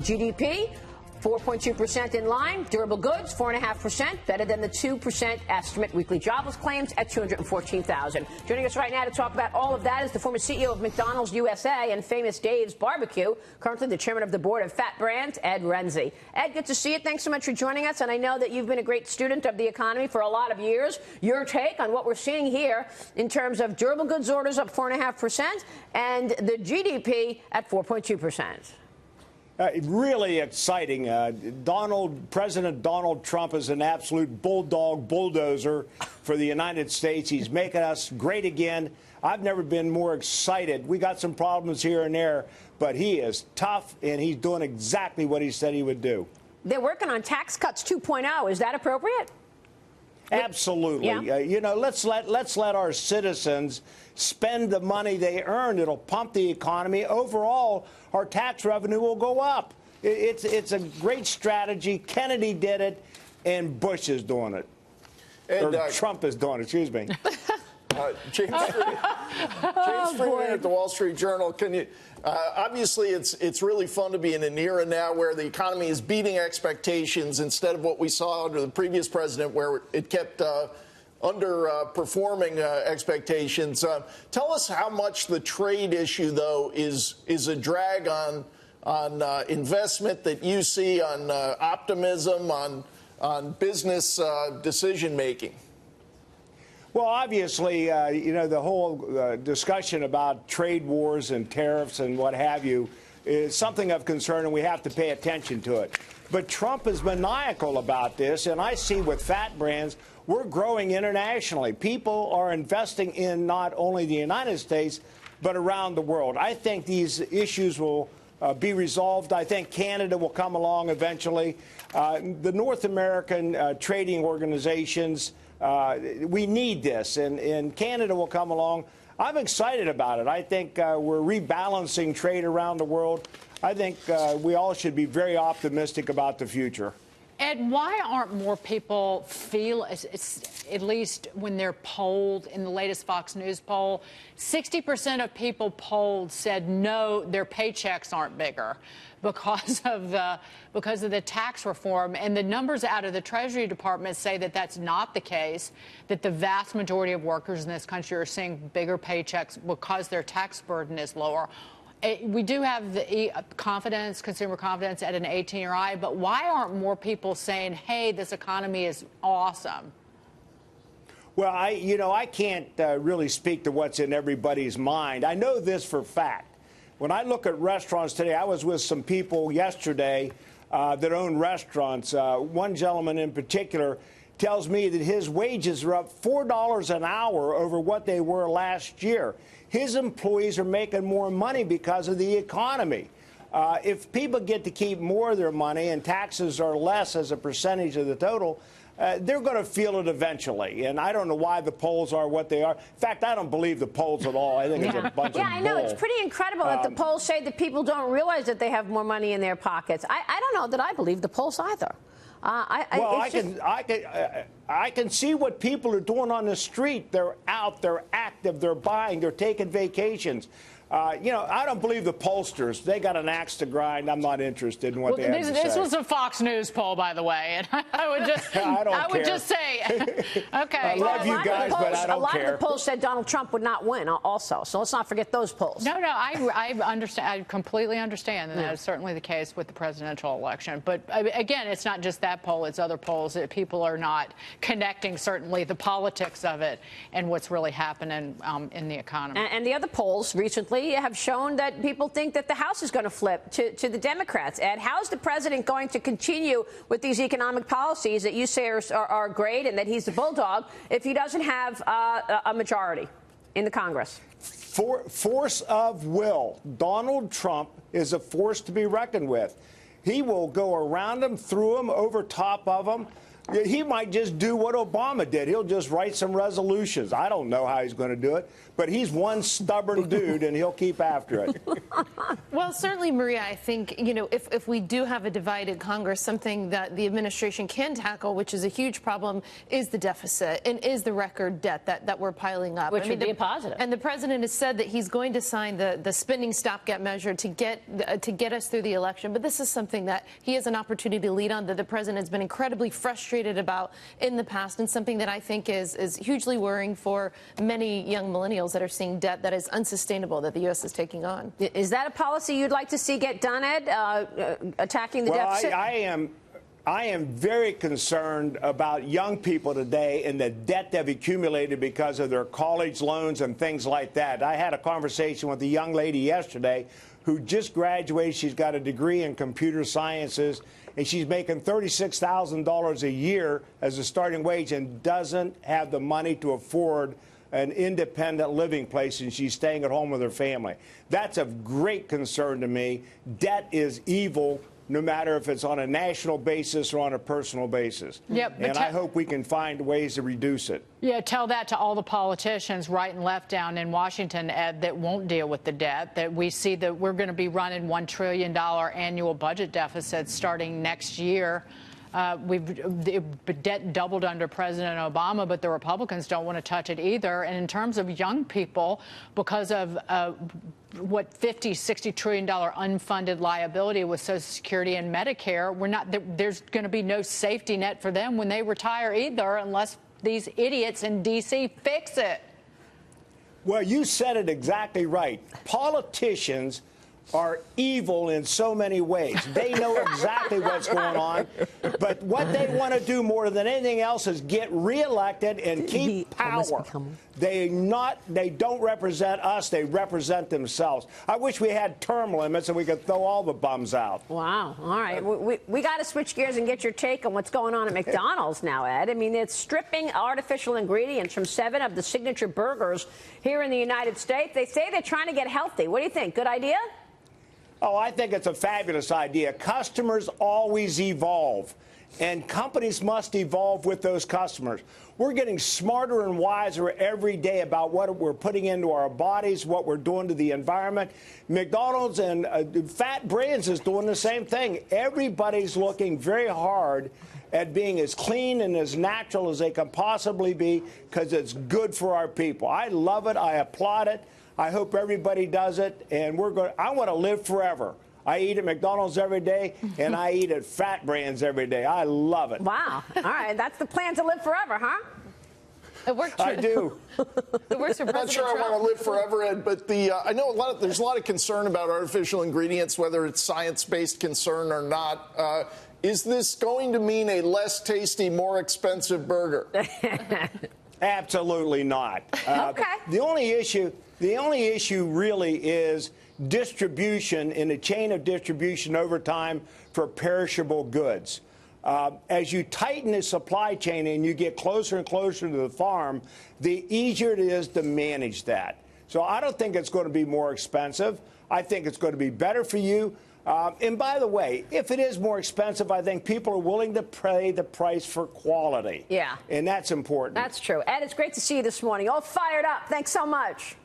GDP, 4.2% in line. Durable goods, 4.5%, better than the 2% estimate. Weekly jobless claims at 214,000. Joining us right now to talk about all of that is the former CEO of McDonald's USA and Famous Dave's Barbecue, currently the chairman of the board of Fat Brands, Ed Rensi. Ed, good to see you. Thanks so much for joining us. And I know that you've been a great student of the economy for a lot of years. Your take on what we're seeing here in terms of durable goods orders up 4.5% and the GDP at 4.2%. Really exciting. President Donald Trump is an absolute bulldozer for the United States. He's making us great again. I've never been more excited. We got some problems here and there, but he is tough, and he's doing exactly what he said he would do. They're working on tax cuts 2.0. Is that appropriate? Absolutely. Yeah. Let's let our citizens spend the money they earn. It'll pump the economy. Overall, our tax revenue will go up. It's a great strategy. Kennedy did it, and Bush is doing it. And Trump is doing it, excuse me. James Freeman at the Wall Street Journal. Can you? Obviously, it's really fun to be in an era now where the economy is beating expectations instead of what we saw under the previous president, where it kept underperforming expectations. Tell us how much the trade issue, though, is a drag on investment that you see, on optimism, on business decision making. Well, obviously, the whole discussion about trade wars and tariffs and what have you is something of concern, and we have to pay attention to it. But Trump is maniacal about this, and I see with Fat Brands, we're growing internationally. People are investing in not only the United States, but around the world. I think these issues will be resolved. I think Canada will come along eventually. The North American trading organizations, we need this, and Canada will come along. I'm excited about it. I think we're rebalancing trade around the world. I think we all should be very optimistic about the future. Ed, why aren't more people at least when they're polled in the latest Fox News poll, 60% of people polled said no, their paychecks aren't bigger because of the tax reform, and the numbers out of the Treasury Department say that that's not the case, that the vast majority of workers in this country are seeing bigger paychecks because their tax burden is lower. We do have the consumer confidence at an 18-year high, but why aren't more people saying, hey, this economy is awesome? Well, I can't really speak to what's in everybody's mind. I know this for a fact. When I look at restaurants today, I was with some people yesterday that own restaurants. One gentleman in particular tells me that his wages are up $4 an hour over what they were last year. His employees are making more money because of the economy. If people get to keep more of their money and taxes are less as a percentage of the total, they're going to feel it eventually. And I don't know why the polls are what they are. In fact, I don't believe the polls at all. I think it's a bunch of bull. Yeah, I know. It's pretty incredible that the polls say that people don't realize that they have more money in their pockets. I don't know that I believe the polls either. I can see what people are doing on the street. They're out, they're active, they're buying, they're taking vacations. I don't believe the pollsters. They got an axe to grind. I'm not interested in what they have to say. This was a Fox News poll, by the way, and I would just say, okay. I love you guys, but I don't care. A lot of the polls said Donald Trump would not win also, so let's not forget those polls. No, I understand. I completely understand, and that is certainly the case with the presidential election. But again, it's not just that poll; it's other polls that people are not connecting. Certainly, the politics of it and what's really happening in the economy. And the other polls recently have shown that people think that the House is going to flip to the Democrats. Ed, how is the president going to continue with these economic policies that you say are great and that he's the bulldog if he doesn't have a majority in the Congress? Force of will. Donald Trump is a force to be reckoned with. He will go around them, through them, over top of them. He might just do what Obama did. He'll just write some resolutions. I don't know how he's going to do it, but he's one stubborn dude, and he'll keep after it. Well, certainly, Maria, I think, you know, if we do have a divided Congress, something that the administration can tackle, which is a huge problem, is the deficit and is the record debt that we're piling up. Which would be a positive. And the president has said that he's going to sign the spending stopgap measure to get us through the election. But this is something that he has an opportunity to lead on, that the president has been incredibly frustrated about in the past, and something that I think is hugely worrying for many young millennials that are seeing debt that is unsustainable that the U.S. is taking on. Is that a policy you'd like to see get done, Ed, attacking the deficit? I am very concerned about young people today and the debt they've accumulated because of their college loans and things like that. I had a conversation with a young lady yesterday who just graduated. She's got a degree in computer sciences, and she's making $36,000 a year as a starting wage and doesn't have the money to afford an independent living place, and she's staying at home with her family. That's of great concern to me. Debt is evil, no matter if it's on a national basis or on a personal basis. Yep, and I hope we can find ways to reduce it. Yeah, tell that to all the politicians right and left down in Washington, Ed, that won't deal with the debt, that we see that we're going to be running $1 trillion annual budget deficits starting next year. The debt doubled under President Obama, but the Republicans don't want to touch it either. And in terms of young people, because of what $60 trillion unfunded liability with Social Security and Medicare, there's going to be no safety net for them when they retire either, unless these idiots in D.C. fix it. Well, you said it exactly right. Politicians are evil in so many ways. They know exactly what's going on, but what they want to do more than anything else is get reelected and keep power. They don't represent us, they represent themselves. I wish we had term limits and we could throw all the bums out. Wow. All right. We got to switch gears and get your take on what's going on at McDonald's now, Ed. I mean, it's stripping artificial ingredients from 7 of the signature burgers here in the United States. They say they're trying to get healthy. What do you think? Good idea? Oh, I think it's a fabulous idea. Customers always evolve, and companies must evolve with those customers. We're getting smarter and wiser every day about what we're putting into our bodies, what we're doing to the environment. McDonald's and Fat Brands is doing the same thing. Everybody's looking very hard at being as clean and as natural as they can possibly be because it's good for our people. I love it. I applaud it. I hope everybody does it, and I want to live forever. I eat at McDonald's every day, and I eat at Fat Brands every day. I love it. Wow. All right. That's the plan to live forever, huh? It worked. I do. It works for President I'm not sure Trump. I want to live forever, Ed, but I know there's a lot of concern about artificial ingredients, whether it's science-based concern or not. Is this going to mean a less tasty, more expensive burger? Absolutely not. Okay. The only issue really is distribution in the chain of distribution over time for perishable goods. As you tighten the supply chain and you get closer and closer to the farm, the easier it is to manage that. So I don't think it's going to be more expensive. I think it's going to be better for you. And by the way, if it is more expensive, I think people are willing to pay the price for quality. Yeah. And that's important. That's true. Ed, it's great to see you this morning. All fired up. Thanks so much.